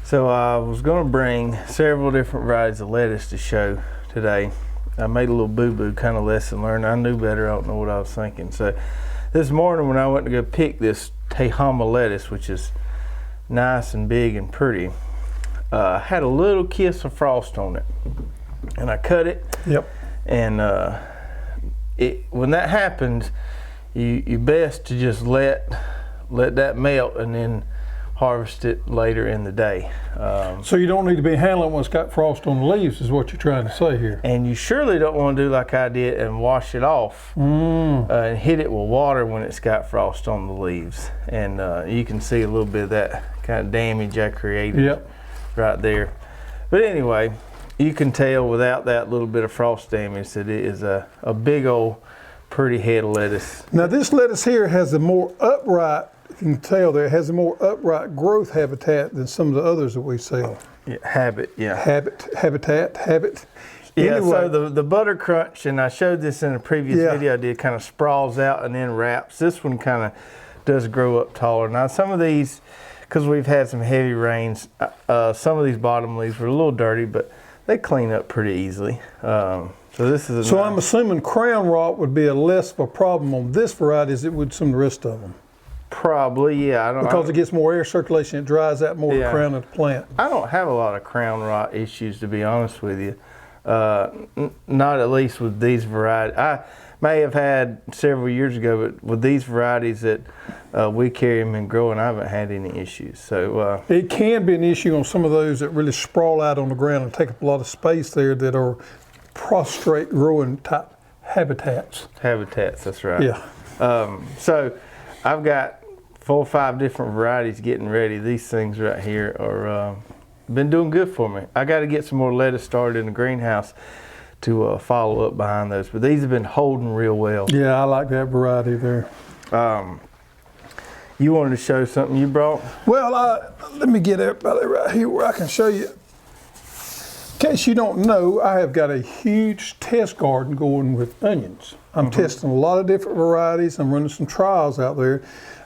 So I was going to bring several different varieties of lettuce to show today. I made a little boo-boo kind of lesson learned. I knew better. I don't know what I was thinking. So this morning when I went to go pick this Tehama lettuce, which is nice and big and pretty, had a little kiss of frost on it. And I cut it. Yep. And when that happens, you best to just let that melt and then harvest it later in the day. So you don't need to be handling what's got frost on the leaves is what you're trying to say here. And you surely don't want to do like I did and wash it off and hit it with water when it's got frost on the leaves. And you can see a little bit of that kind of damage I created right there. But anyway, you can tell without that little bit of frost damage that it is a big old pretty head of lettuce. Now this lettuce here has a more upright, you can tell there, it has a more upright growth habitat than some of the others that we sell. Yeah, habit. Habit. Yeah, anyway, so the butter crunch, and I showed this in a previous video I did, kind of sprawls out and then wraps. This one kind of does grow up taller. Now some of these, because we've had some heavy rains, some of these bottom leaves were a little dirty, but they clean up pretty easily. So this is so I'm assuming crown rot would be less of a problem on this variety as it would some of the rest of them. Probably, yeah. Because it gets more air circulation, it dries out more the crown of the plant. I don't have a lot of crown rot issues, to be honest with you. Not at least with these varieties. I may have had several years ago, but with these varieties that we carry them and grow, and I haven't had any issues. So it can be an issue on some of those that really sprawl out on the ground and take up a lot of space there that are prostrate growing type habitats. Habitats, that's right. Yeah. So I've got 4 or 5 different varieties getting ready. These things right here are been doing good for me. I got to get some more lettuce started in the greenhouse to follow up behind those, but these have been holding real well. Yeah, I like that variety there. You wanted to show something you brought? Well, let me get everybody right here where I can show you. In case you don't know, I have got a huge test garden going with onions. I'm testing a lot of different varieties. I'm running some trials out there.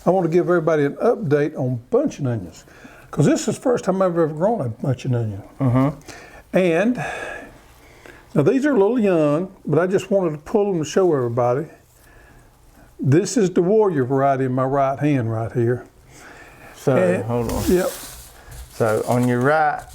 I want to give everybody an update on bunching onions, because this is the first time I've ever grown a bunching onion. And now these are a little young, but I just wanted to pull them to show everybody. This is the warrior variety in my right hand right here. So hold on. Yep. So on your right.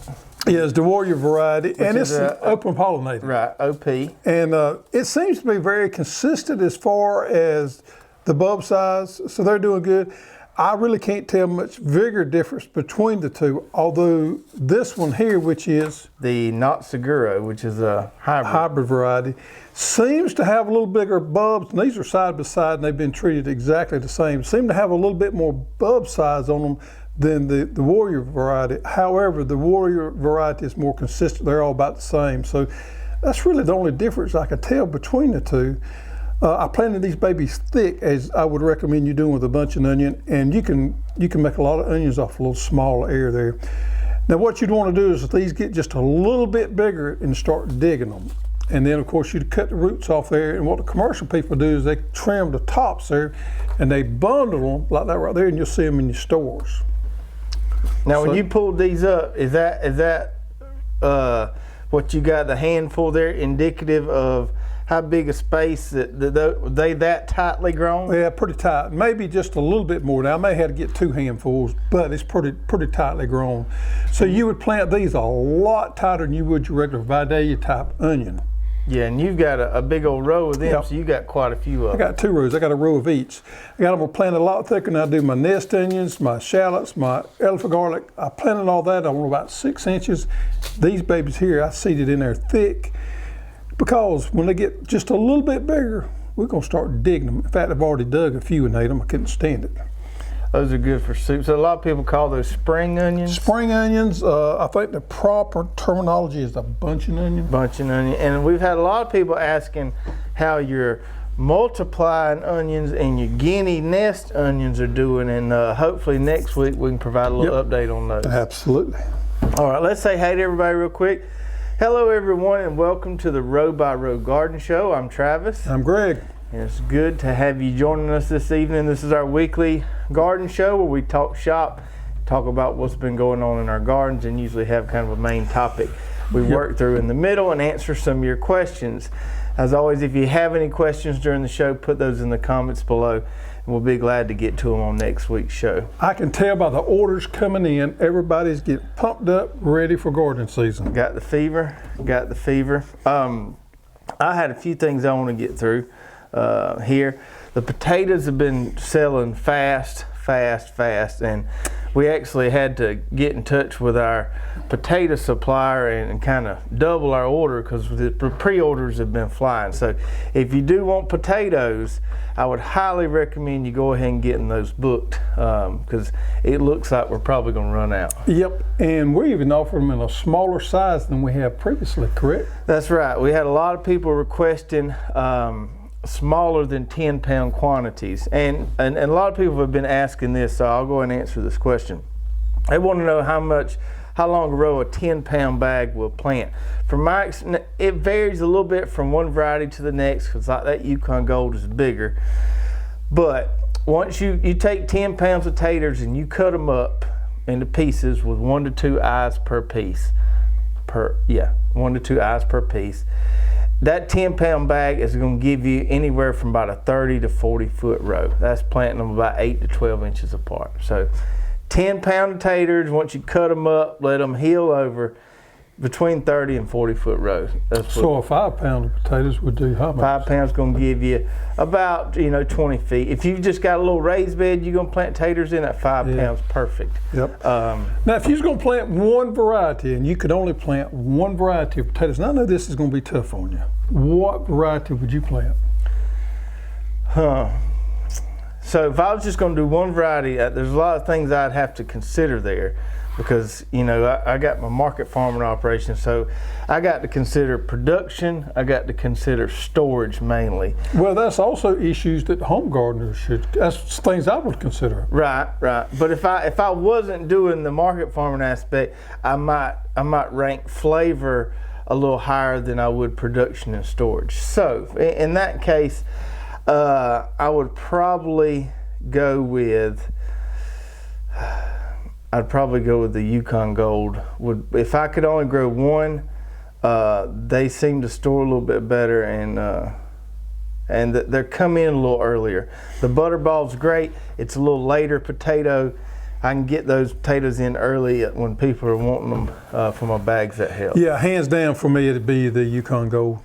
Yeah, it's the warrior variety, and it's an open pollinator. Right, OP. And it seems to be very consistent as far as the bulb size, so they're doing good. I really can't tell much vigor difference between the two, although this one here, which is the Not Seguro, which is a hybrid variety, seems to have a little bigger bulbs, and these are side by side and they've been treated exactly the same. Seem to have a little bit more bulb size on them than the warrior variety. However, the warrior variety is more consistent. They're all about the same. So that's really the only difference I could tell between the two. I planted these babies thick, as I would recommend you doing with a bunching onion, and you can make a lot of onions off a little small area there. Now what you'd want to do is if these get just a little bit bigger and start digging them. And then of course you'd cut the roots off there, and what the commercial people do is they trim the tops there and they bundle them like that right there, and you'll see them in your stores. Now, when you pulled these up, is that what you got, the handful there, indicative of how big a space that tightly grown? Yeah, pretty tight. Maybe just a little bit more. Now, I may have to get 2 handfuls, but it's pretty tightly grown. So you would plant these a lot tighter than you would your regular Vidalia type onion. Yeah, and you've got a big old row of them, so you got quite a few of them. I got 2 rows. I got a row of each. I got them planted a lot thicker than I do my nest onions, my shallots, my elephant garlic. I planted all that on about 6 inches. These babies here, I seeded in there thick, because when they get just a little bit bigger, we're going to start digging them. In fact, I've already dug a few and ate them. I couldn't stand it. Those are good for soup. So a lot of people call those spring onions? Spring onions, I think the proper terminology is a bunching onion. Bunching onion. And we've had a lot of people asking how your multiplying onions and your guinea nest onions are doing, and hopefully next week we can provide a little update on those. Absolutely. All right, let's say hey to everybody real quick. Hello everyone, and welcome to the Row by Row Garden Show. I'm Travis. I'm Greg. And it's good to have you joining us this evening. This is our weekly garden show where we talk shop talk about what's been going on in our gardens, and usually have kind of a main topic we work through in the middle and answer some of your questions. As always, if you have any questions during the show, put those in the comments below, and we'll be glad to get to them on next week's show. I can tell by the orders coming in, everybody's getting pumped up, ready for gardening season. Got the fever. I had a few things I want to get through here. The potatoes have been selling fast, and we actually had to get in touch with our potato supplier and kind of double our order because the pre-orders have been flying. So if you do want potatoes, I would highly recommend you go ahead and getting those booked because it looks like we're probably going to run out. Yep, and we even offer them in a smaller size than we have previously, correct? That's right. We had a lot of people requesting smaller than 10-pound quantities, and a lot of people have been asking this, so I'll go and answer this question. They want to know how long a row a 10-pound bag will plant. It varies a little bit from one variety to the next because like that Yukon Gold is bigger. But once you take 10 pounds of taters and you cut them up into pieces with 1 to 2 eyes per piece, 1 to 2 eyes per piece, that 10-pound bag is going to give you anywhere from about a 30 to 40 foot row. That's planting them about 8 to 12 inches apart. So 10-pound taters, once you cut them up, let them heal over, between 30 and 40 foot rows. So a 5 pound of potatoes would do how much? 5 pounds going to give you about 20 feet. If you've just got a little raised bed, you're going to plant taters in at 5 pounds, perfect. Yep. Now if you're going to plant one variety and you could only plant one variety of potatoes, and I know this is going to be tough on you, what variety would you plant? So if I was just going to do one variety, there's a lot of things I'd have to consider there. Because I got my market farming operation, so I got to consider production. I got to consider storage mainly. Well, that's also issues that home gardeners should. That's things I would consider. Right. But if I wasn't doing the market farming aspect, I might rank flavor a little higher than I would production and storage. So in that case, I would probably go with. I'd probably go with the Yukon Gold. If I could only grow one, they seem to store a little bit better, and they're coming in a little earlier. The Butterball's great. It's a little later potato. I can get those potatoes in early when people are wanting them for my bags. That helps. Yeah, hands down for me, it'd be the Yukon Gold.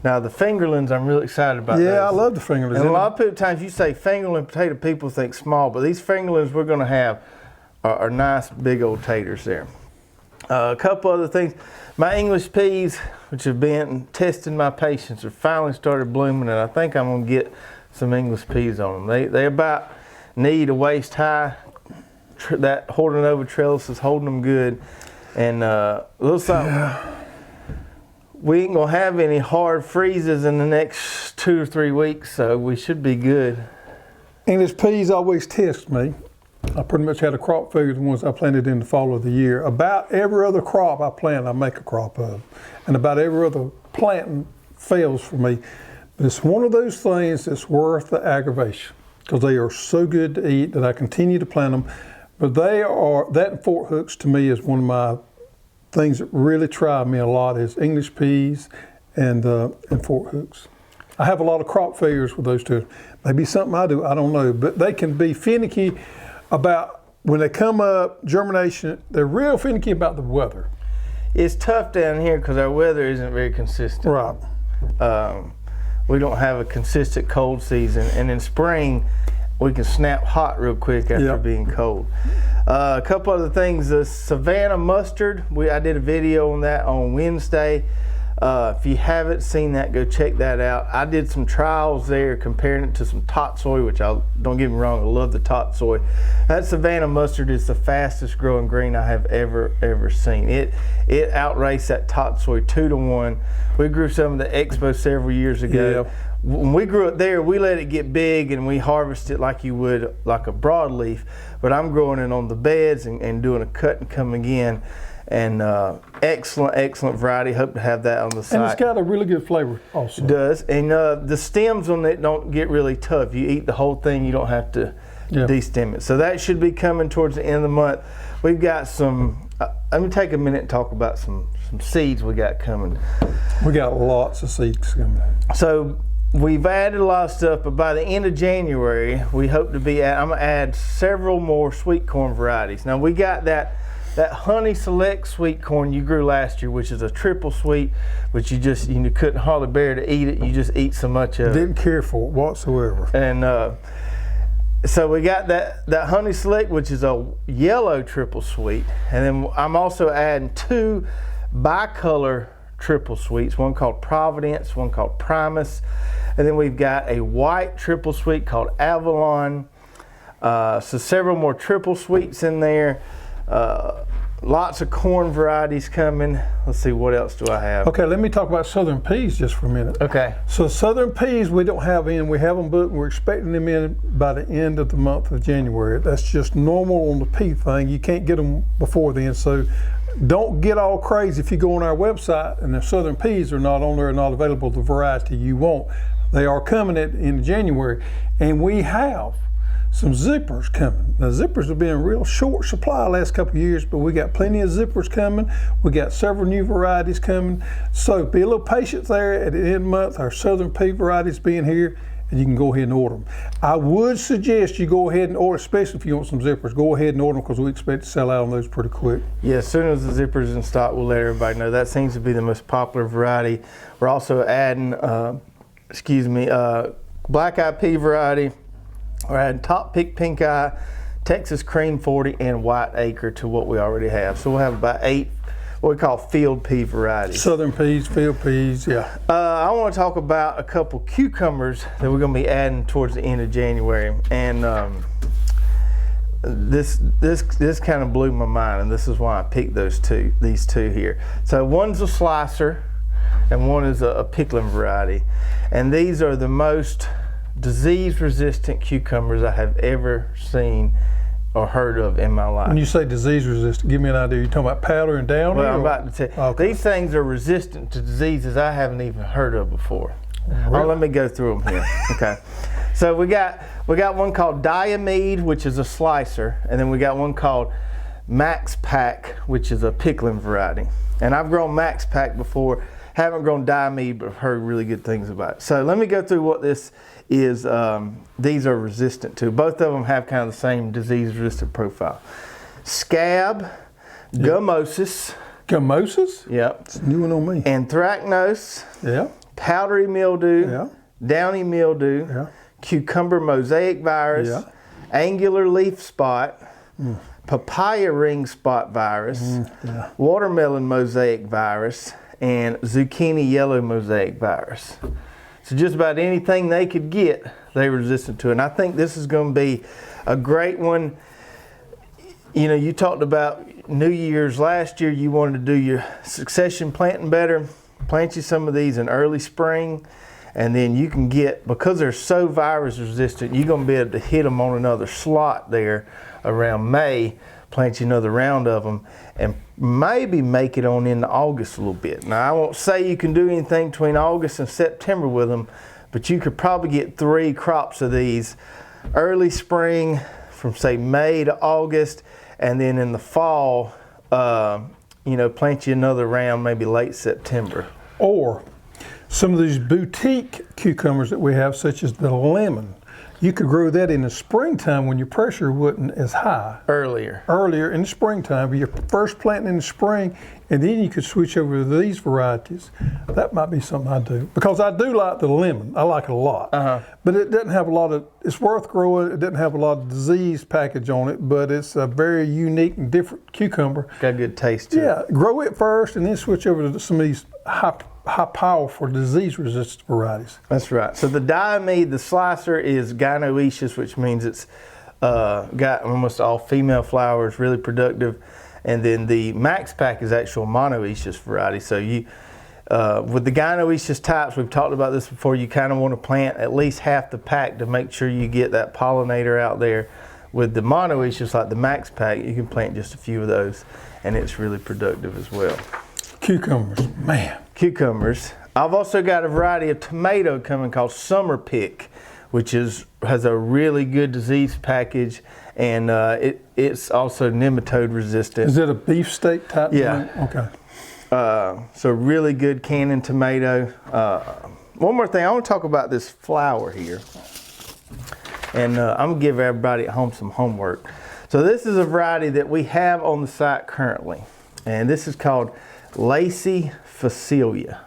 Now the fingerlings, I'm really excited about. Yeah, those. I love the fingerlings. And a lot of times you say fingerling potato, people think small, but these fingerlings we're going to have are nice big old taters there. A couple other things. My English peas, which have been testing my patience, have finally started blooming, and I think I'm going to get some English peas on them. They about need a waist high. That Hortonova trellis is holding them good, and looks like we ain't gonna have any hard freezes in the next 2 or 3 weeks, so we should be good. English peas always test me. I pretty much had a crop failure the ones I planted in the fall of the year. About every other crop I plant, I make a crop of. And about every other planting fails for me. But it's one of those things that's worth the aggravation because they are so good to eat that I continue to plant them. But that and Fort Hooks to me is one of my things that really try me a lot is English peas and Fort Hooks. I have a lot of crop failures with those two. Maybe something I do, I don't know. But they can be finicky about when they come up, germination, they're real finicky about the weather. It's tough down here because our weather isn't very consistent. Right. We don't have a consistent cold season, and in spring, we can snap hot real quick after being cold. A couple other things, the Savannah mustard, I did a video on that on Wednesday. If you haven't seen that, go check that out. I did some trials there comparing it to some tot soy, which don't get me wrong, I love the tot soy. That Savannah mustard is the fastest growing green I have ever seen. It outraced that tot soy 2 to 1. We grew some of the Expo several years ago. Yeah. When we grew it there, we let it get big and we harvest it like you would like a broadleaf, but I'm growing it on the beds and doing a cut and coming in. And excellent variety. Hope to have that on the site. And it's got a really good flavor also. It does. And the stems on it don't get really tough. You eat the whole thing. You don't have to destem it. So that should be coming towards the end of the month. We've got some, let me take a minute and talk about some seeds we got coming. We got lots of seeds coming. So we've added a lot of stuff, but by the end of January, we hope to be I'm gonna add several more sweet corn varieties. Now we got that Honey Select sweet corn you grew last year, which is a triple sweet, which you couldn't hardly bear to eat it. You just eat so much of it. Didn't care for it whatsoever. And so we got that Honey Select, which is a yellow triple sweet, and then I'm also adding 2 bicolor triple sweets, one called Providence, one called Primus, and then we've got a white triple sweet called Avalon. So several more triple sweets in there. Lots of corn varieties coming. Let's see, what else do I have? Okay, let me talk about southern peas just for a minute. Okay. So southern peas we don't have in. We have them booked. We're expecting them in by the end of the month of January. That's just normal on the pea thing. You can't get them before then. So don't get all crazy if you go on our website and the southern peas are not on there and not available the variety you want. They are coming in January, and we have some zippers coming. Now zippers have been in real short supply the last couple of years, but we got plenty of zippers coming. We got several new varieties coming. So be a little patient there. At the end of the month, our southern pea varieties being here, and you can go ahead and order them. I would suggest you go ahead and order, especially if you want some zippers, go ahead and order them because we expect to sell out on those pretty quick. Yeah, as soon as the zipper's in stock, we'll let everybody know. That seems to be the most popular variety. We're also adding, black eye pea variety. We're adding top pick pink eye, Texas cream 40, and white acre to what we already have. So we'll have about 8 what we call field pea varieties. Southern peas, field peas, yeah. I want to talk about a couple cucumbers that we're going to be adding towards the end of January. And this kind of blew my mind, and this is why I picked these two here. So one's a slicer, and one is a pickling variety. And these are the most disease-resistant cucumbers I have ever seen or heard of in my life. When you say disease-resistant, give me an idea. You're talking about powder and downy? Well, I'm about to tell you. Okay. These things are resistant to diseases I haven't even heard of before. Really? Oh, let me go through them here. Okay. So we got one called Diamede, which is a slicer, and then we got one called Max Pack, which is a pickling variety. And I've grown Max Pack before. Haven't grown Diamede, but I've heard really good things about it. So let me go through what this is. These are resistant to. Both of them have kind of the same disease-resistant profile. Scab, gummosis. Gummosis? Yep. It's a new one on me. Anthracnose. Yeah. Powdery mildew. Yeah. Downy mildew. Yeah. Cucumber mosaic virus. Yeah. Angular leaf spot. Papaya ring spot virus. Yeah. Watermelon mosaic virus. And zucchini yellow mosaic virus. So just about anything they could get, they're resistant to it. And I think this is going to be a great one. You know, you talked about New Year's last year. You wanted to do your succession planting better. Plant you some of these in early spring. And then you can get, because they're so virus resistant, you're going to be able to hit them on another slot there around May. Plant you another round of them and maybe make it on into August a little bit. Now, I won't say you can do anything between August and September with them, but you could probably get 3 crops of these early spring from say May to August, and then in the fall, plant you another round maybe late September. Or some of these boutique cucumbers that we have, such as the lemon. You could grow that in the springtime when your pressure wasn't as high. Earlier in the springtime, but you're first planting in the spring, and then you could switch over to these varieties. That might be something I do. Because I do like the lemon. I like it a lot. But it doesn't have a lot of, it's worth growing. It doesn't have a lot of disease package on it, but it's a very unique and different cucumber. Got a good taste to it. Yeah, grow it first and then switch over to some of these high powerful disease-resistant varieties. That's right. So the Diamede, the slicer, is gynoecious, which means it's got almost all female flowers, really productive. And then the Max Pack is actual monoecious variety. So you, with the gynoecious types, we've talked about this before, you kind of want to plant at least half the pack to make sure you get that pollinator out there. With the monoecious, like the Max Pack, you can plant just a few of those, and it's really productive as well. Cucumbers, man. Cucumbers. I've also got a variety of tomato coming called Summer Pick, which has a really good disease package, and it's also nematode resistant. Is it a beefsteak type? Yeah. Thing? Okay. So really good canning tomato. One more thing, I want to talk about this flower here. And I'm gonna give everybody at home some homework. So this is a variety that we have on the site currently. And this is called Lacy phacelia.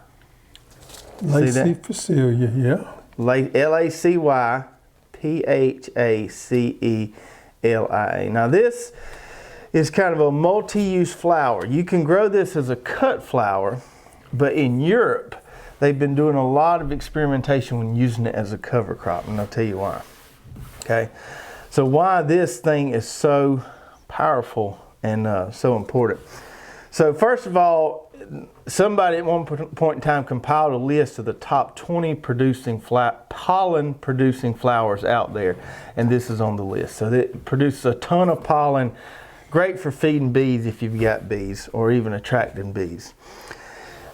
Lacy phacelia, yeah. Lacyphacelia. Now this is kind of a multi-use flower. You can grow this as a cut flower, but in Europe, they've been doing a lot of experimentation when using it as a cover crop, and I'll tell you why. Okay, so why this thing is so powerful and so important. So first of all, somebody at one point in time compiled a list of the top 20 pollen producing flowers out there, and this is on the list. So it produces a ton of pollen, great for feeding bees if you've got bees, or even attracting bees.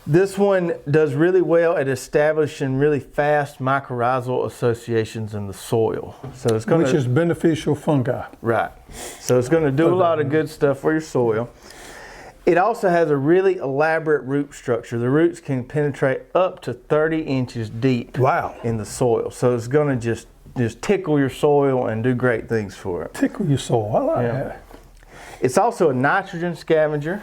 This one does really well at establishing really fast mycorrhizal associations in the soil. So it's going Which is beneficial fungi. Right. So it's going to do a lot of good stuff for your soil. It also has a really elaborate root structure. The roots can penetrate up to 30 inches deep. Wow. In the soil. So it's going to just tickle your soil and do great things for it. Tickle your soil. I like that. It's also a nitrogen scavenger,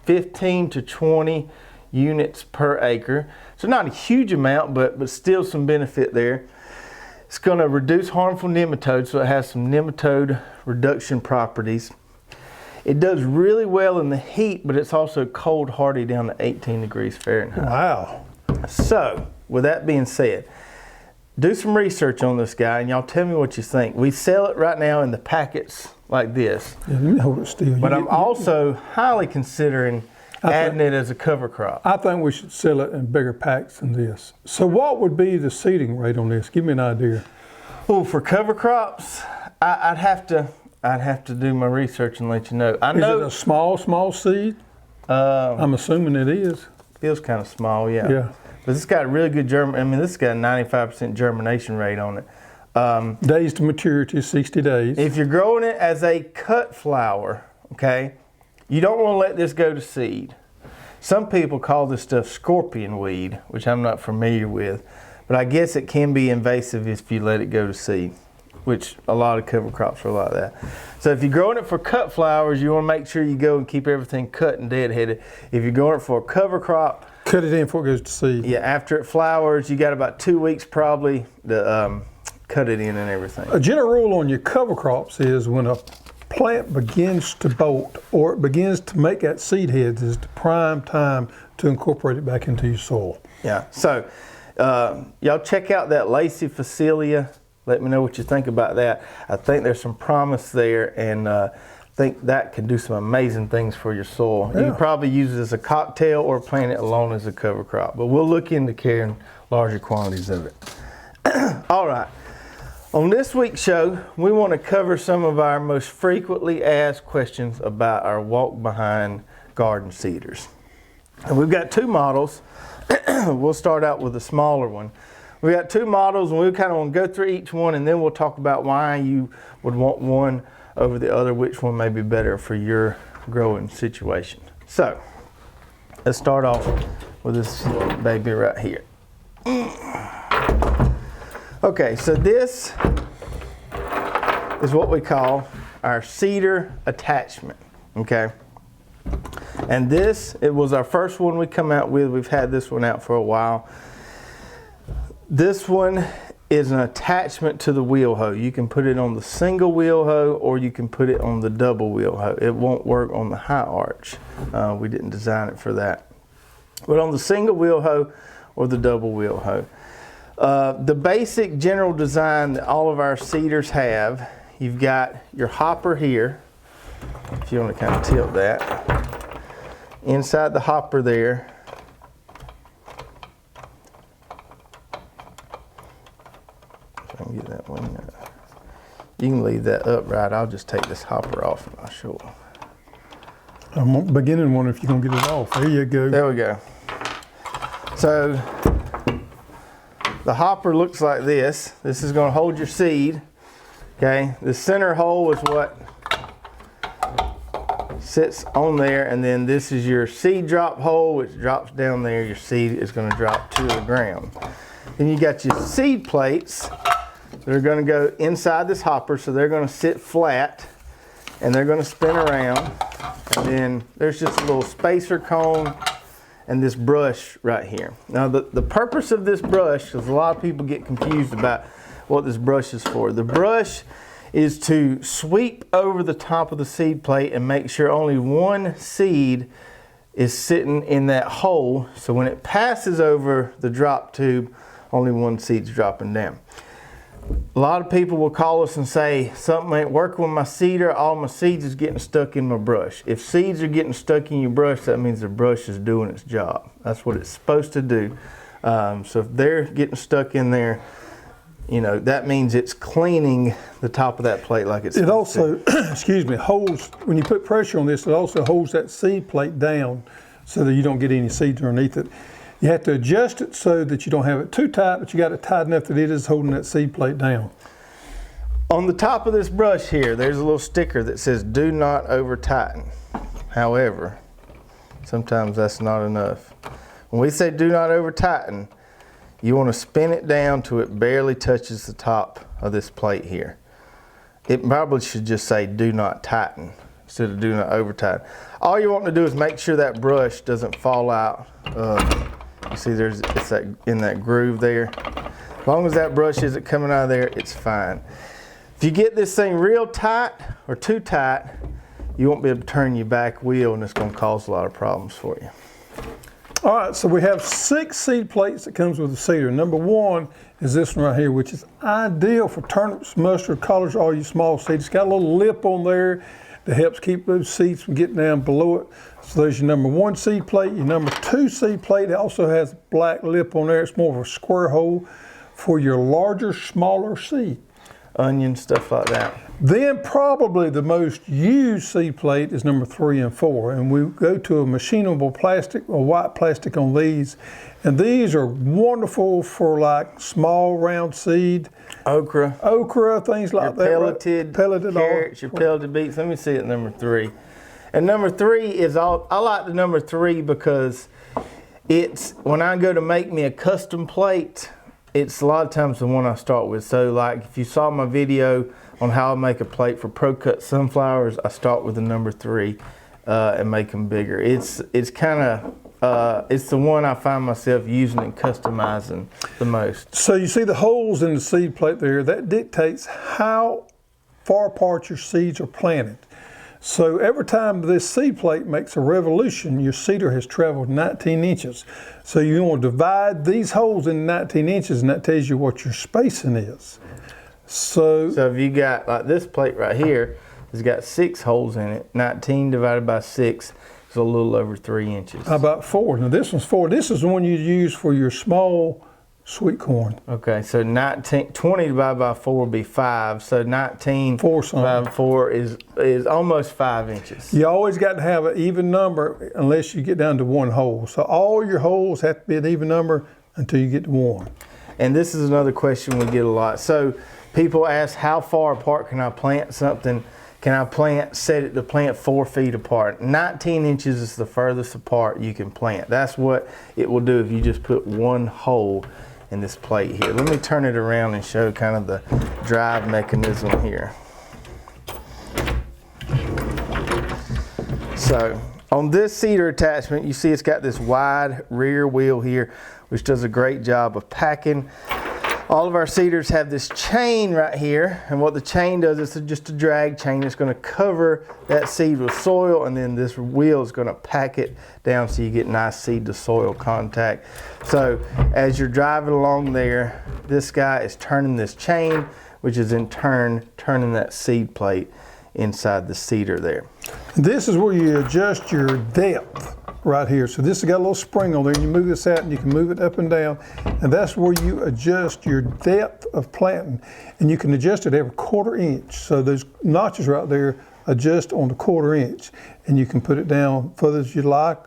15 to 20 units per acre. So not a huge amount, but still some benefit there. It's going to reduce harmful nematodes, so it has some nematode reduction properties. It does really well in the heat, but it's also cold hardy down to 18 degrees Fahrenheit. Wow. So, with that being said, do some research on this guy and y'all tell me what you think. We sell it right now in the packets like this. Yeah, let me hold it still. But I'm also highly considering adding it as a cover crop. I think we should sell it in bigger packs than this. So what would be the seeding rate on this? Give me an idea. Oh, for cover crops, I'd have to do my research and let you know. I know. Is it a small seed? I'm assuming it is. Feels kind of small, yeah. Yeah. But this got a really good this has got a 95% germination rate on it. Days to maturity is 60 days. If you're growing it as a cut flower, okay, you don't want to let this go to seed. Some people call this stuff scorpion weed, which I'm not familiar with, but I guess it can be invasive if you let it go to seed, which a lot of cover crops are like that. So if you're growing it for cut flowers, you want to make sure you go and keep everything cut and deadheaded. If you're growing it for a cover crop, cut it in before it goes to seed. Yeah, after it flowers, you got about 2 weeks probably to cut it in and everything. A general rule on your cover crops is when a plant begins to bolt or it begins to make that seed heads is the prime time to incorporate it back into your soil. Yeah, so y'all check out that Lacy phacelia. Let me know what you think about that. I think there's some promise there, and I think that can do some amazing things for your soil. Yeah. You can probably use it as a cocktail or plant it alone as a cover crop, but we'll look into carrying larger quantities of it. All right. On this week's show, we want to cover some of our most frequently asked questions about our walk-behind garden cedars. And we've got two models. We'll start out with the smaller one. We got two models, and we kind of want to go through each one, and then we'll talk about why you would want one over the other, which one may be better for your growing situation. So, let's start off with this baby right here. Okay, so this is what we call our cedar attachment, okay? And it was our first one we come out with. We've had this one out for a while. This one is an attachment to the wheel hoe. You can put it on the single wheel hoe or you can put it on the double wheel hoe. It won't work on the high arch. We didn't design it for that. But on the single wheel hoe or the double wheel hoe. The basic general design that all of our cedars have, you've got your hopper here, if you want to kind of tilt that. Inside the hopper there, get that one. You can leave that upright. I'll just take this hopper off and I'll show them. I'm beginning to wonder if you're going to get it off. There you go. There we go. So the hopper looks like this. This is going to hold your seed. Okay, the center hole is what sits on there, and then this is your seed drop hole, which drops down there. Your seed is going to drop to the ground. Then you got your seed plates that are going to go inside this hopper, so they're going to sit flat and they're going to spin around. And then there's just a little spacer cone and this brush right here. Now the purpose of this brush, because a lot of people get confused about what this brush is for. The brush is to sweep over the top of the seed plate and make sure only one seed is sitting in that hole. So when it passes over the drop tube, only one seed's dropping down. A lot of people will call us and say, something ain't working with my seeder, all my seeds is getting stuck in my brush. If seeds are getting stuck in your brush, that means the brush is doing its job. That's what it's supposed to do. So if they're getting stuck in there, you know, that means it's cleaning the top of that plate like it's supposed to. It also, excuse me, holds, when you put pressure on this, it also holds that seed plate down so that you don't get any seeds underneath it. You have to adjust it so that you don't have it too tight, but you got it tight enough that it is holding that seed plate down. On the top of this brush here, there's a little sticker that says, do not over tighten. However, sometimes that's not enough. When we say do not over tighten, you want to spin it down till it barely touches the top of this plate here. It probably should just say do not tighten instead of do not over tighten. All you want to do is make sure that brush doesn't fall out. You see it's in that groove there. As long as that brush isn't coming out of there, it's fine. If you get this thing real tight or too tight, you won't be able to turn your back wheel, and it's going to cause a lot of problems for you. All right, so we have 6 seed plates that comes with the seeder. Number 1 is this one right here, which is ideal for turnips, mustard, collards, all you small seeds. It's got a little lip on there that helps keep those seeds from getting down below it. So there's your number 1 seed plate. Your number 2 seed plate, it also has a black lip on there. It's more of a square hole for your larger, smaller seed. Onion, stuff like that. Then probably the most used seed plate is number 3 and 4. And we go to a machinable plastic, or white plastic on these. And these are wonderful for like small round seed. Okra, things like that. Pelleted carrots, your pelleted beets. Let me see it, number 3. And number 3 is all, I like the number 3 because it's, when I go to make me a custom plate, it's a lot of times the one I start with. So like if you saw my video on how I make a plate for pro-cut sunflowers, I start with the number 3 and make them bigger. It's kind of, it's the one I find myself using and customizing the most. So you see the holes in the seed plate there, that dictates how far apart your seeds are planted. So every time this seed plate makes a revolution, your seeder has traveled 19 inches. So you want to divide these holes in 19 inches, and that tells you what your spacing is. So if you got like this plate right here, it's got 6 holes in it. 19 divided by 6 is a little over 3 inches. How about 4? Now this one's 4. This is the one you use for your small sweet corn. Okay, so 20 divided by 4 would be 5. So 19 divided by 4 is almost 5 inches. You always got to have an even number unless you get down to 1 hole. So all your holes have to be an even number until you get to 1. And this is another question we get a lot. So people ask, how far apart can I plant something? Can I set it to plant 4 feet apart? 19 inches is the furthest apart you can plant. That's what it will do if you just put 1 hole in this plate here. Let me turn it around and show kind of the drive mechanism here. So on this seeder attachment, you see it's got this wide rear wheel here, which does a great job of packing. All of our seeders have this chain right here, and what the chain does is just a drag chain. It's going to cover that seed with soil, and then this wheel is going to pack it down so you get nice seed to soil contact. So as you're driving along there, this guy is turning this chain, which is in turn turning that seed plate inside the seeder there. This is where you adjust your depth right here. So this has got a little spring on there, and you move this out and you can move it up and down, and that's where you adjust your depth of planting, and you can adjust it every 1/4 inch. So those notches right there adjust on the 1/4 inch, and you can put it down further as you like.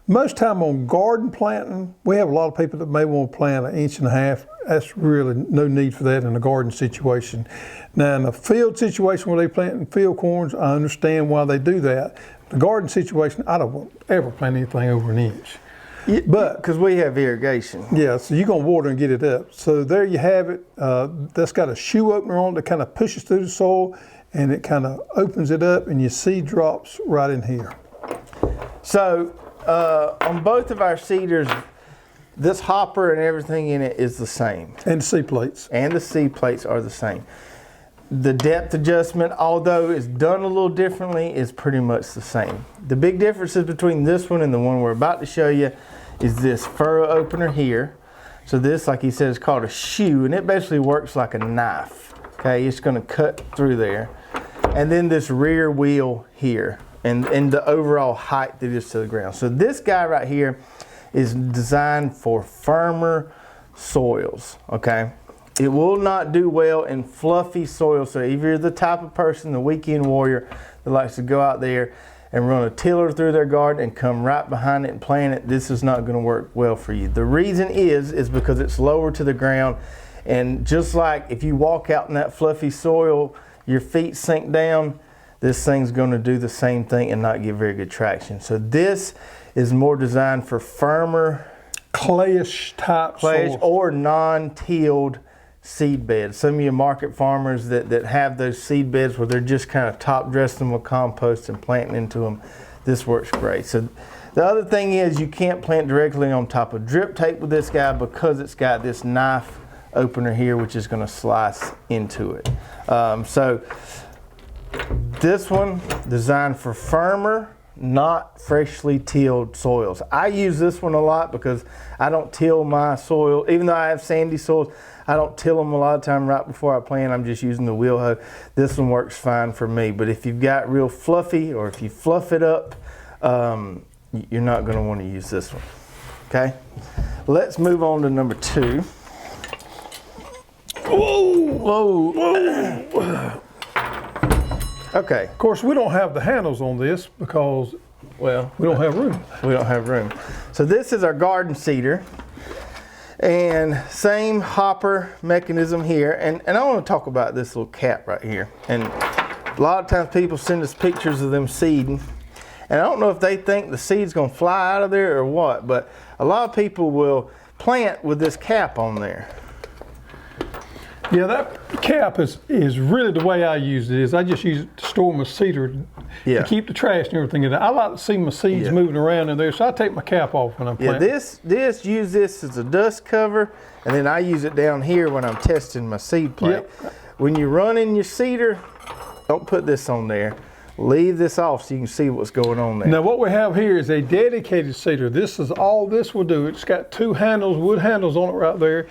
Most time on garden planting, we have a lot of people that may want to plant 1.5 inches. That's really no need for that in a garden situation. Now in a field situation where they plant field corns, I understand why they do that. The garden situation, I don't ever plant anything over 1 inch. But because we have irrigation. Yeah, so you're gonna water and get it up. So there you have it. That's got a shoe opener on it that kind of pushes through the soil and it kind of opens it up and your seed drops right in here. So on both of our seeders, this hopper and everything in it is the same. And the seed plates. And the seed plates are the same. The depth adjustment, although it's done a little differently, is pretty much the same. The big differences between this one and the one we're about to show you is this furrow opener here. So this, like he said, is called a shoe, and it basically works like a knife. Okay, it's gonna cut through there. And then this rear wheel here, and the overall height that is to the ground. So this guy right here is designed for firmer soils, okay? It will not do well in fluffy soil. So if you're the type of person, the weekend warrior, that likes to go out there and run a tiller through their garden and come right behind it and plant it, this is not gonna work well for you. The reason is because it's lower to the ground, and just like if you walk out in that fluffy soil, your feet sink down, this thing's gonna do the same thing and not get very good traction. So this is more designed for firmer, clayish type soil. Or non-tilled seed beds. Some of you market farmers that have those seed beds where they're just kind of top dressing them with compost and planting into them, this works great. So the other thing is you can't plant directly on top of drip tape with this guy because it's got this knife opener here which is going to slice into it. So this one designed for firmer, not freshly tilled soils. I use this one a lot because I don't till my soil. Even though I have sandy soils, I don't till them a lot of time right before I plant. I'm just using the wheel hoe. This one works fine for me. But if you've got real fluffy, or if you fluff it up, you're not going to want to use this one. Okay? Let's move on to number 2. Whoa, whoa. Okay. Of course, we don't have the handles on this because, well, we don't have room. We don't have room. So this is our garden seeder, and same hopper mechanism here. And I want to talk about this little cap right here. And a lot of times people send us pictures of them seeding, and I don't know if they think the seed's going to fly out of there or what, but a lot of people will plant with this cap on there. Yeah, that cap is really the way I use it. I just use it to store my cedar to keep the trash and everything in it. I like to see my seeds moving around in there, so I take my cap off when I'm planting. Use this as a dust cover, and then I use it down here when I'm testing my seed plate. Yep. When you're running your cedar, don't put this on there. Leave this off so you can see what's going on there. Now what we have here is a dedicated cedar. This is all this will do. It's got 2 handles, wood handles on it right there.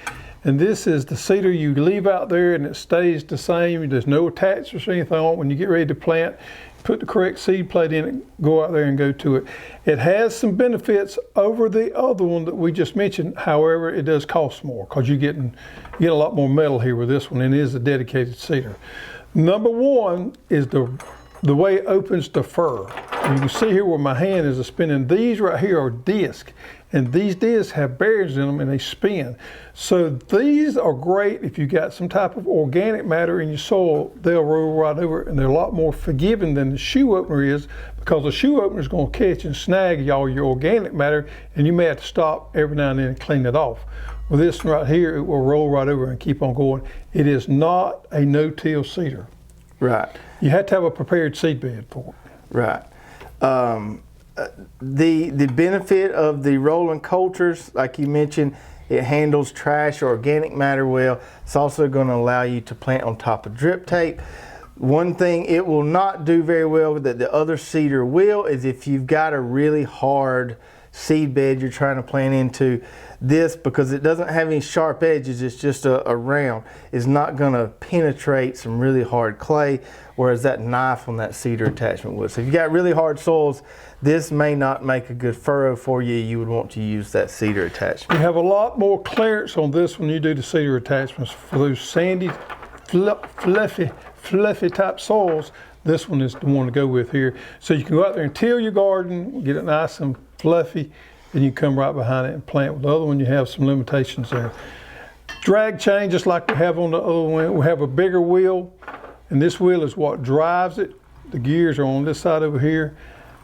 And this is the cedar you leave out there and it stays the same. There's no attachments or anything on it. When you get ready to plant, put the correct seed plate in it, go out there and go to it. It has some benefits over the other one that we just mentioned. However, it does cost more because you get a lot more metal here with this one, and it is a dedicated cedar. Number 1 is the way it opens the fur. And you can see here where my hand is spinning. These right here are discs. And these discs have bearings in them and they spin. So these are great if you got some type of organic matter in your soil. They'll roll right over it, and they're a lot more forgiving than the shoe opener is, because the shoe opener is going to catch and snag all your organic matter, and you may have to stop every now and then and clean it off. With this one right here, it will roll right over and keep on going. It is not a no-till cedar. Right. You have to have a prepared seed bed for it. Right. The benefit of the rolling coulters, like you mentioned, it handles trash or organic matter well. It's also going to allow you to plant on top of drip tape. One thing it will not do very well that the other cedar will is if you've got a really hard seed bed you're trying to plant into. This, because it doesn't have any sharp edges, it's just a round, is not going to penetrate some really hard clay, whereas that knife on that cedar attachment would. So if you got really hard soils, this may not make a good furrow for you. You would want to use that cedar attachment. You have a lot more clearance on this when you do the cedar attachments. For those sandy, fluffy type soils, this one is the one to go with here. So you can go out there and till your garden, get it nice and fluffy, and you come right behind it and plant. With the other one, you have some limitations there. Drag chain, just like we have on the other one, we have a bigger wheel, and this wheel is what drives it. The gears are on this side over here,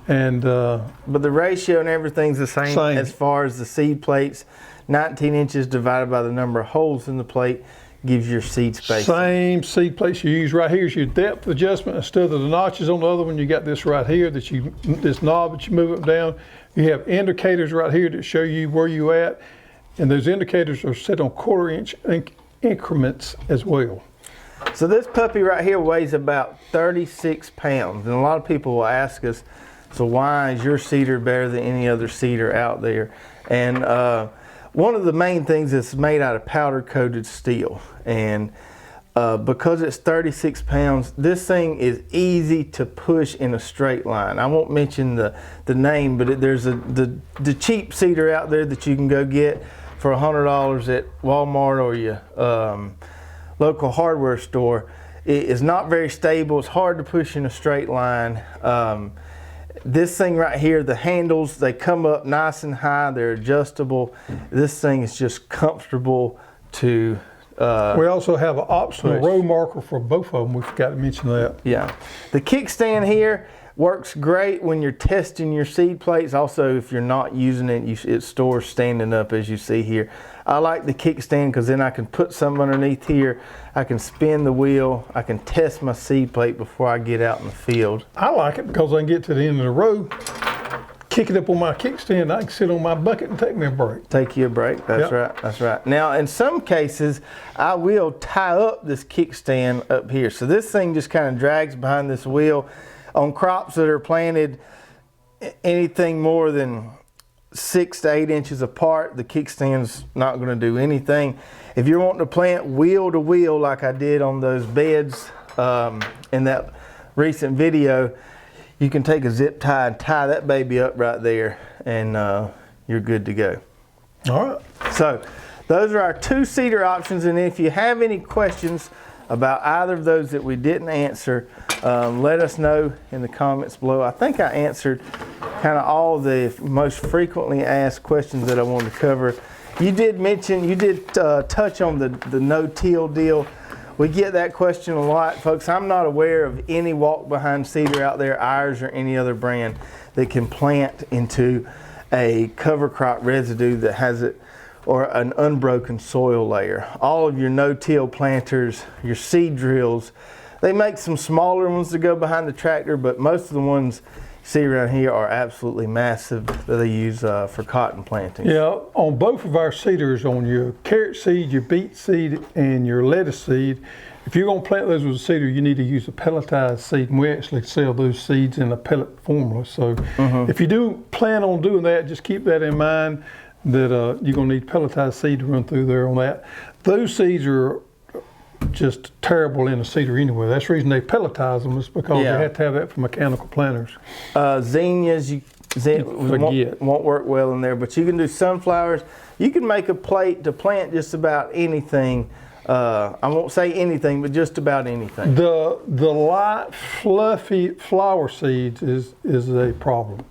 and but the ratio and everything's the same as far as the seed plates. 19 inches divided by the number of holes in the plate gives your seed space. Same seed plates you use right here is your depth adjustment. Instead of the notches on the other one, you got this right here that this knob that you move up down. You have indicators right here that show you where you at, and those indicators are set on 1/4 inch increments as well. So this puppy right here weighs about 36 pounds, and a lot of people will ask us, so why is your cedar better than any other cedar out there? And one of the main things is made out of powder coated steel, and because it's 36 pounds, this thing is easy to push in a straight line. I won't mention the name, but there's the cheap cedar out there that you can go get for $100 at Walmart or your local hardware store. It is not very stable. It's hard to push in a straight line. This thing right here, the handles, they come up nice and high. They're adjustable. This thing is just comfortable to we also have an optional row marker for both of them. We forgot to mention that. Yeah. The kickstand here works great when you're testing your seed plates. Also, if you're not using it, it stores standing up, as you see here. I like the kickstand because then I can put some underneath here. I can spin the wheel. I can test my seed plate before I get out in the field. I like it because I can get to the end of the row, kick it up on my kickstand. I can sit on my bucket and take me a break. Take you a break. That's right. That's right. Now, in some cases, I will tie up this kickstand up here. So this thing just kind of drags behind this wheel. On crops that are planted anything more than 6 to 8 inches apart, the kickstand's not going to do anything. If you're wanting to plant wheel to wheel like I did on those beds in that recent video, you can take a zip tie and tie that baby up right there, and you're good to go. All right. So those are our 2 cedar options, and if you have any questions about either of those that we didn't answer, let us know in the comments below. I think I answered kind of all the most frequently asked questions that I wanted to cover. You did touch on the no-till deal. We get that question a lot, folks. I'm not aware of any walk-behind cedar out there, ours or any other brand, that can plant into a cover crop residue that has it, or an unbroken soil layer. All of your no-till planters, your seed drills, they make some smaller ones to go behind the tractor, but most of the ones you see around here are absolutely massive that they use for cotton planting. Yeah, on both of our cedars, on your carrot seed, your beet seed, and your lettuce seed, if you're gonna plant those with a cedar, you need to use a pelletized seed, and we actually sell those seeds in a pellet formula. So if you do plan on doing that, just keep that in mind, that you're going to need pelletized seed to run through there on that. Those seeds are just terrible in a cedar anyway. That's the reason they pelletize them, is because they have to have that for mechanical planters. Zinnias, won't work well in there, but you can do sunflowers. You can make a plate to plant just about anything. I won't say anything, but just about anything. The light, fluffy flower seeds is a problem.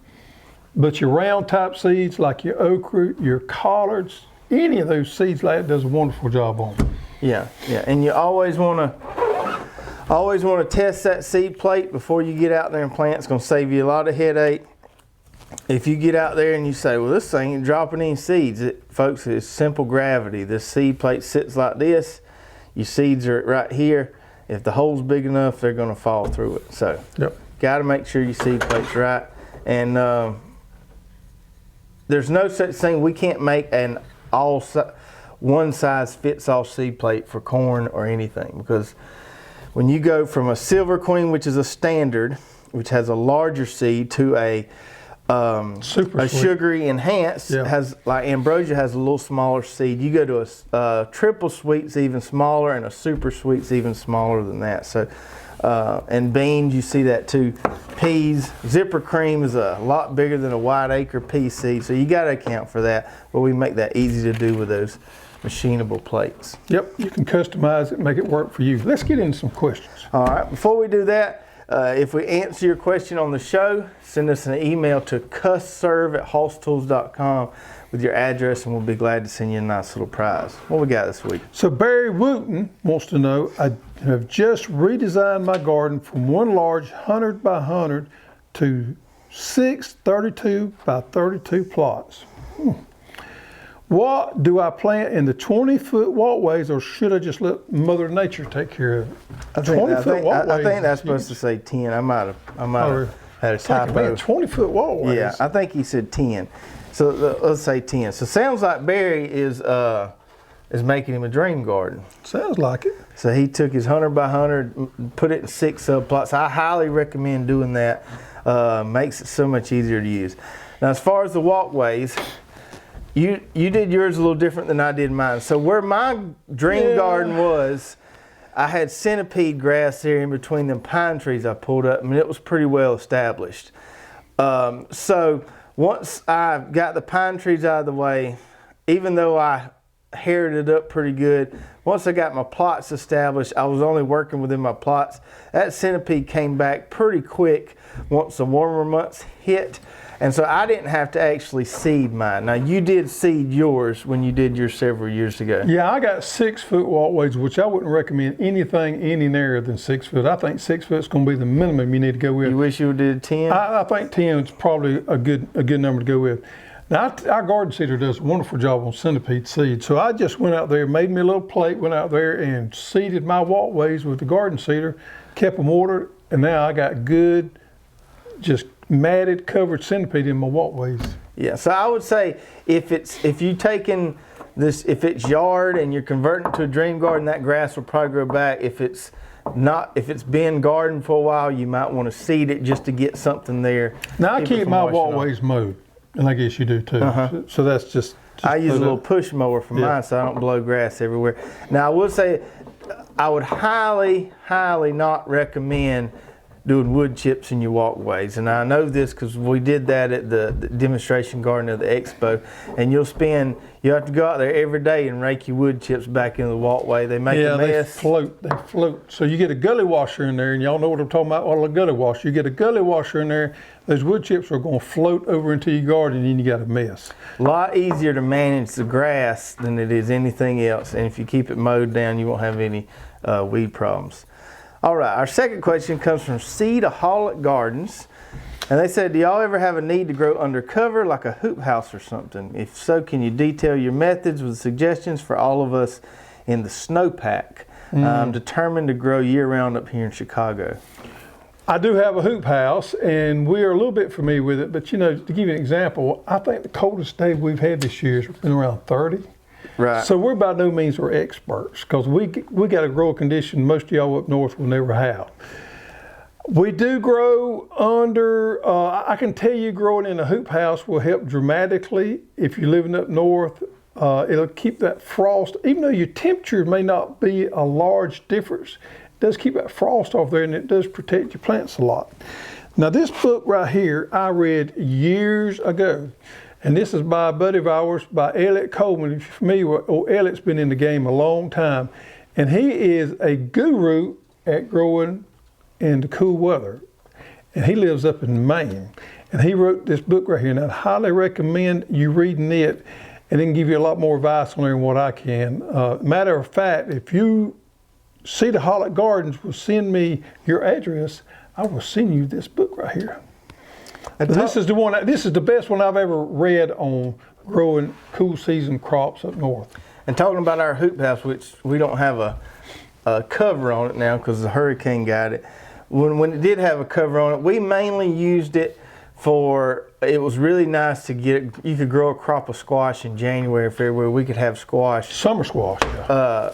But your round type seeds like your okra, your collards, any of those seeds like that does a wonderful job on them. Yeah, and you always want to test that seed plate before you get out there and plant. It's going to save you a lot of headache. If you get out there and you say, well, this thing ain't dropping any seeds, folks, it's simple gravity. This seed plate sits like this. Your seeds are right here. If the hole's big enough, they're going to fall through it. So, got to make sure your seed plate's right. And there's no such thing. We can't make an one size fits all seed plate for corn or anything, because when you go from a Silver Queen, which is a standard, which has a larger seed, to a sugary enhanced, has, like Ambrosia has a little smaller seed. You go to a triple sweet's even smaller, and a super sweet's even smaller than that. So, and beans, you see that too. Peas, zipper cream is a lot bigger than a white acre pea seed, so you got to account for that. But we make that easy to do with those machinable plates. Yep, you can customize it, make it work for you. Let's get into some questions. All right, before we do that, If we answer your question on the show, send us an email to cussserve@hosstools.com with your address, and we'll be glad to send you a nice little prize. What we got this week? So Barry Wooten wants to know, I have just redesigned my garden from one large 100 by 100 to 6 32 by 32 plots. What do I plant in the 20-foot walkways, or should I just let Mother Nature take care of it? I think that's supposed to say 10. I might have had a typo. 20-foot walkways. Yeah, I think he said 10. So let's say 10. So sounds like Barry is making him a dream garden. Sounds like it. So he took his 100 by 100, put it in 6 subplots. I highly recommend doing that. Makes it so much easier to use. Now, as far as the walkways, you did yours a little different than I did mine. So where my dream garden was, I had centipede grass there in between them pine trees I pulled up, and it was pretty well established. So once I got the pine trees out of the way, even though I heralded it up pretty good, once I got my plots established, I was only working within my plots. That centipede came back pretty quick once the warmer months hit. And so I didn't have to actually seed mine. Now, you did seed yours when you did yours several years ago. Yeah, I got 6-foot walkways, which I wouldn't recommend anything any narrower than 6 foot. I think 6 foot is going to be the minimum you need to go with. You wish you did 10? I think 10 is probably a good number to go with. Now, our garden seeder does a wonderful job on centipede seed. So I just went out there, made me a little plate, went out there and seeded my walkways with the garden seeder, kept them ordered, and now I got good, just matted, covered centipede in my walkways. Yeah, so I would say if it's yard and you're converting it to a dream garden, that grass will probably grow back. If it's been gardened for a while, you might want to seed it just to get something there. Now I keep my walkways mowed, and I guess you do too. So that's just I use a little push mower for mine, so I don't blow grass everywhere. Now I will say, I would highly not recommend doing wood chips in your walkways. And I know this because we did that at the demonstration garden of the expo. And you have to go out there every day and rake your wood chips back into the walkway. They make a mess. They float. So you get a gully washer in there, and y'all know what I'm talking about, a gully washer. You get a gully washer in there, those wood chips are going to float over into your garden, and then you got a mess. A lot easier to manage the grass than it is anything else. And if you keep it mowed down, you won't have any weed problems. All right, our second question comes from Seedaholic Gardens. And they said, do y'all ever have a need to grow undercover like a hoop house or something? If so, can you detail your methods with suggestions for all of us in the snowpack? I'm determined to grow year-round up here in Chicago. I do have a hoop house, and we are a little bit familiar with it. But, to give you an example, I think the coldest day we've had this year has been around 30. Right. So we're by no means are experts, because we got a grow condition most of y'all up north will never have. We do grow under, I can tell you growing in a hoop house will help dramatically. If you're living up north, it'll keep that frost, even though your temperature may not be a large difference, it does keep that frost off there, and it does protect your plants a lot. Now this book right here, I read years ago. And this is by a buddy of ours, by Elliot Coleman. If you're familiar with, Elliot's been in the game a long time. And he is a guru at growing in the cool weather. And he lives up in Maine. And he wrote this book right here. And I'd highly recommend you reading it, and then give you a lot more advice on there than what I can. Matter of fact, if you, Seedaholic Gardens, will send me your address, I will send you this book right here. This is the one. This is the best one I've ever read on growing cool season crops up north. And talking about our hoop house, which we don't have a cover on it now because the hurricane got it. When it did have a cover on it, we mainly used it for. It was really nice to get. You could grow a crop of squash in January, February. We could have squash. Summer squash. Yeah.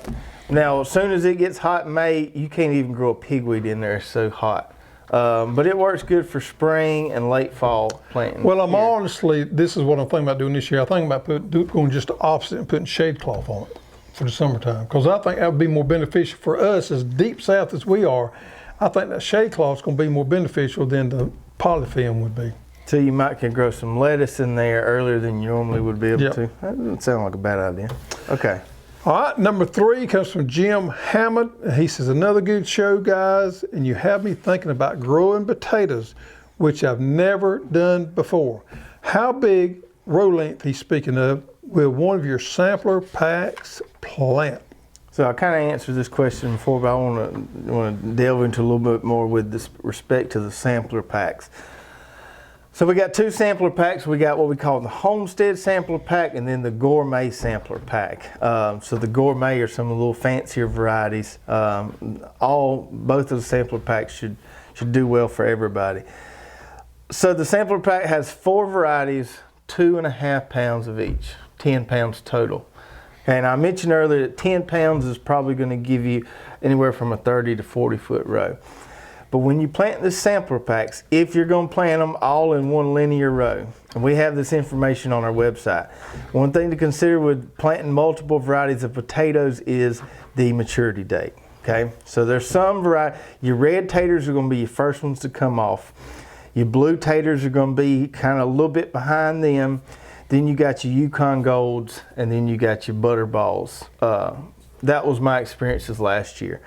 Now, as soon as it gets hot in May, you can't even grow a pigweed in there. It's so hot. But it works good for spring and late fall planting. Well, honestly, this is what I'm thinking about doing this year. I think about going just the opposite and putting shade cloth on it for the summertime, because I think that would be more beneficial for us as deep south as we are. I think that shade cloth is going to be more beneficial than the polyfilm would be. So you can grow some lettuce in there earlier than you normally would be able to. That doesn't sound like a bad idea. Okay. All right, number 3 comes from Jim Hammond. He says, another good show, guys, and you have me thinking about growing potatoes, which I've never done before. How big row length, he's speaking of, will one of your sampler packs plant? So I kind of answered this question before, but I want to delve into a little bit more with this respect to the sampler packs. So we got 2 sampler packs. We got what we call the Homestead sampler pack and then the Gourmet sampler pack. So the Gourmet are some of the little fancier varieties. Both of the sampler packs should do well for everybody. So the sampler pack has 4 varieties, 2.5 pounds of each, 10 pounds total. And I mentioned earlier that 10 pounds is probably going to give you anywhere from a 30 to 40 foot row. But when you plant the sampler packs, if you're going to plant them all in one linear row, and we have this information on our website, one thing to consider with planting multiple varieties of potatoes is the maturity date. Okay, so there's some variety. Your red taters are going to be your first ones to come off. Your blue taters are going to be kind of a little bit behind them. Then you got your Yukon Golds, and then you got your Butterballs. That was my experiences last year.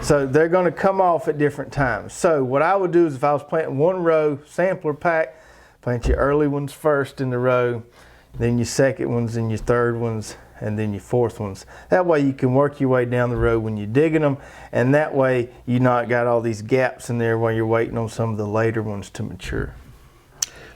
So they're going to come off at different times. So what I would do is if I was planting one row sampler pack, plant your early ones first in the row, then your second ones, and your third ones, and then your fourth ones. That way you can work your way down the road when you're digging them, and that way you not got all these gaps in there while you're waiting on some of the later ones to mature.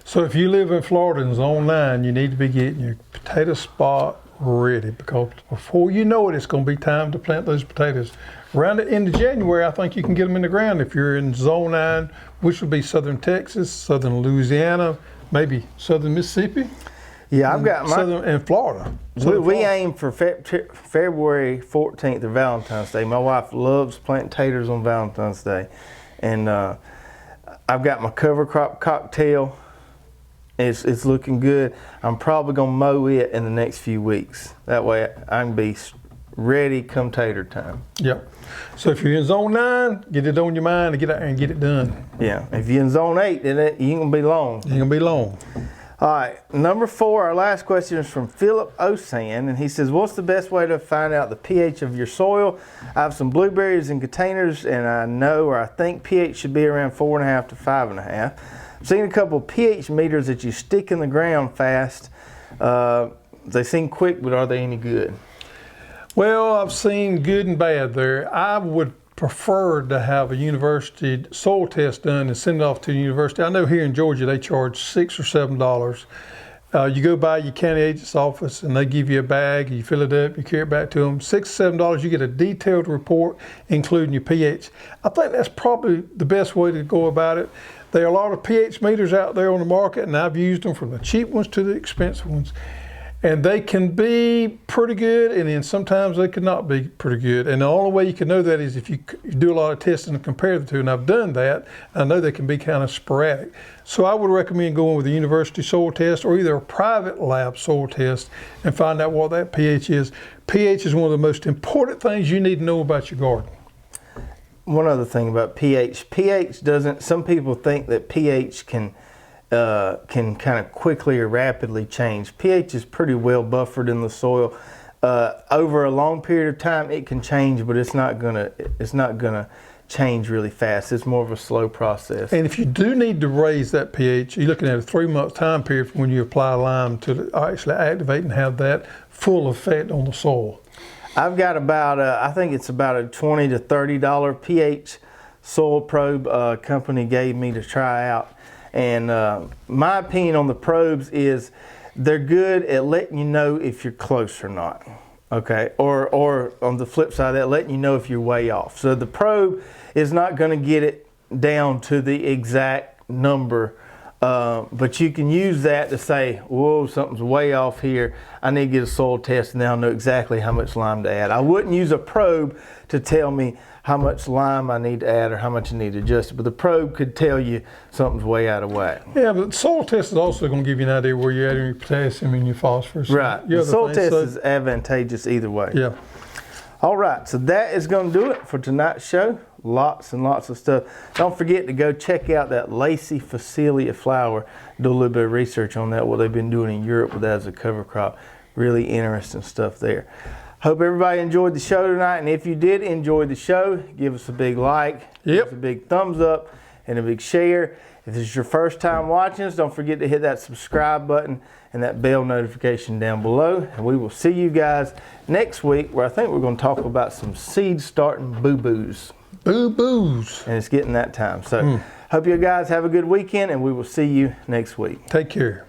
So if you live in Florida in Zone 9, you need to be getting your potato spot ready, because before you know it, it's going to be time to plant those potatoes. Around the end of January, I think you can get them in the ground if you're in Zone 9, which would be southern Texas, southern Louisiana, maybe southern Mississippi. Yeah, I've got my southern and Florida. We aim for February 14th or Valentine's Day. My wife loves planting taters on Valentine's Day, and I've got my cover crop cocktail. It's looking good. I'm probably gonna mow it in the next few weeks. That way I can be ready come tater time. Yep. So if you're in Zone 9, get it on your mind to get out there and get it done. Yeah. If you're in Zone 8, then you ain't gonna be long. You ain't gonna be long. All right. Number 4, our last question is from Philip Osan, and he says, "What's the best way to find out the pH of your soil? I have some blueberries in containers, and I know or I think pH should be around 4.5 to 5.5. I've seen a couple of pH meters that you stick in the ground fast. They seem quick, but are they any good?" Well, I've seen good and bad there. I would prefer to have a university soil test done and send it off to the university. I know here in Georgia they charge $6 or $7. You go by your county agent's office and they give you a bag, you fill it up, you carry it back to them. $6 or $7, you get a detailed report including your pH. I think that's probably the best way to go about it. There are a lot of pH meters out there on the market, and I've used them from the cheap ones to the expensive ones. And they can be pretty good, and then sometimes they could not be pretty good. And the only way you can know that is if you do a lot of testing and compare the two, and I've done that. I know they can be kind of sporadic. So I would recommend going with a university soil test or either a private lab soil test and find out what that pH is. pH is one of the most important things you need to know about your garden. One other thing about pH. pH doesn't, some people think that pH can kind of quickly or rapidly change. pH is pretty well buffered in the soil. Over a long period of time it can change, but it's not gonna change really fast. It's more of a slow process. And if you do need to raise that pH, you're looking at a 3-month time period from when you apply lime to actually activate and have that full effect on the soil. I've got about I think it's about a $20 to $30 pH soil probe company gave me to try out. And my opinion on the probes is they're good at letting you know if you're close or not, okay? Or on the flip side of that, letting you know if you're way off. So the probe is not going to get it down to the exact number, but you can use that to say, whoa, something's way off here. I need to get a soil test and now I know exactly how much lime to add. I wouldn't use a probe to tell me how much lime I need to add or how much I need to adjust it, but the probe could tell you something's way out of whack. Yeah, but the soil test is also going to give you an idea where you're adding your potassium and your phosphorus. Right, the soil test is advantageous either way. Yeah. All right, so that is going to do it for tonight's show. Lots and lots of stuff. Don't forget to go check out that Lacy phacelia flower. Do a little bit of research on that, what they've been doing in Europe with that as a cover crop. Really interesting stuff there. Hope everybody enjoyed the show tonight. And if you did enjoy the show, give us a big like, give us a big thumbs up, and a big share. If this is your first time watching us, don't forget to hit that subscribe button and that bell notification down below. And we will see you guys next week, where I think we're going to talk about some seed starting boo-boos. Boo-boos. And it's getting that time. So hope you guys have a good weekend, and we will see you next week. Take care.